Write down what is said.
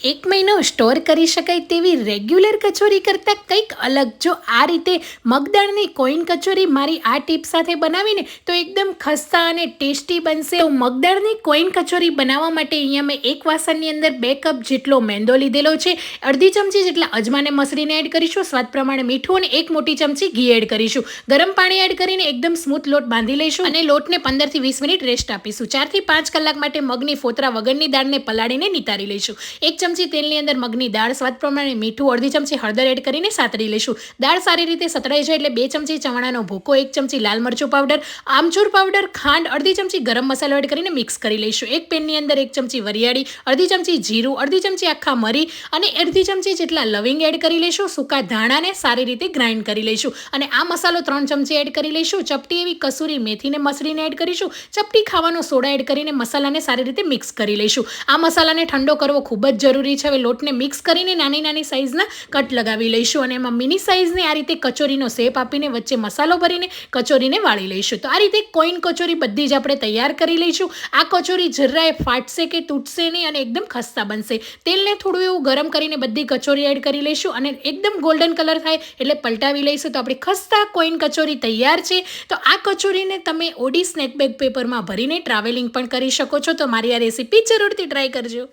એક મહિનો સ્ટોર કરી શકાય તેવી રેગ્યુલર કચોરી કરતાં કંઈક અલગ. જો આ રીતે મગદાળની કોઈન કચોરી મારી આ ટીપ સાથે બનાવીને તો એકદમ ખસ્તા અને ટેસ્ટી બનશે. તો મગદાળની કોઈન કચોરી બનાવવા માટે અહીંયા મેં એક વાસણની અંદર 2 કપ જેટલો મેંદો લીધેલો છે, અડધી ચમચી જેટલા અજમાને મસળીને એડ કરીશું, સ્વાદ પ્રમાણે મીઠું અને 1 મોટી ચમચી ઘી એડ કરીશું. ગરમ પાણી એડ કરીને એકદમ સ્મૂથ લોટ બાંધી લઈશું અને લોટને 15 થી 20 મિનિટ રેસ્ટ આપીશું. 4 થી 5 કલાક માટે મગની ફોતરા વગરની દાળને પલાળીને નિતારી લઈશું. 1 ચમચી તેલની અંદર મગની દાળ, સ્વાદ પ્રમાણે મીઠું, અડધી ચમચી હળદર એડ કરીને સાતળી લઈશું. દાળ સારી રીતે સતળાઈ જાય એટલે 2 ચમચી ચવાણાનો ભૂકો, 1 ચમચી લાલ મરચું પાવડર, આમચૂર પાવડર, ખાંડ, અડધી ચમચી ગરમ મસાલો એડ કરીને મિક્સ કરી લઈશું. એક પેનની અંદર 1 ચમચી વરિયાળી, અડધી ચમચી જીરું, અડધી ચમચી આખા મરી અને અડધી ચમચી જેટલા લવિંગ એડ કરી લઈશું. સૂકા ધાણાને સારી રીતે ગ્રાઇન્ડ કરી લઈશું અને આ મસાલો 3 ચમચી એડ કરી લઈશું. ચપટી એવી કસૂરી મેથીને મસળીને એડ કરીશું. ચપટી ખાવાનો સોડા એડ કરીને મસાલાને સારી રીતે મિક્સ કરી લઈશું. આ મસાલાને ઠંડો કરવો ખૂબ જ જરૂરી છે. હવે લોટને મિક્સ કરીને નાની નાની સાઇઝના કટ લગાવી લઈશું અને એમાં મિની સાઇઝની આ રીતે કચોરીનો શેપ આપીને વચ્ચે મસાલો ભરીને કચોરીને વાળી લઈશું. તો આ રીતે કોઈન કચોરી બધી જ આપણે તૈયાર કરી લઈશું. આ કચોરી જરાય ફાટશે કે તૂટશે નહીં અને એકદમ ખસ્તા બનશે. તેલને થોડું એવું ગરમ કરીને બધી કચોરી એડ કરી લઈશું અને એકદમ ગોલ્ડન કલર થાય એટલે પલટાવી લઈશું. તો આપણી ખસ્તા કોઈન કચોરી તૈયાર છે. તો આ કચોરીને તમે ઓડી સ્નેક બેગ પેપરમાં ભરીને ટ્રાવેલિંગ પણ કરી શકો છો. તો મારી આ રેસીપી જરૂરથી ટ્રાય કરજો.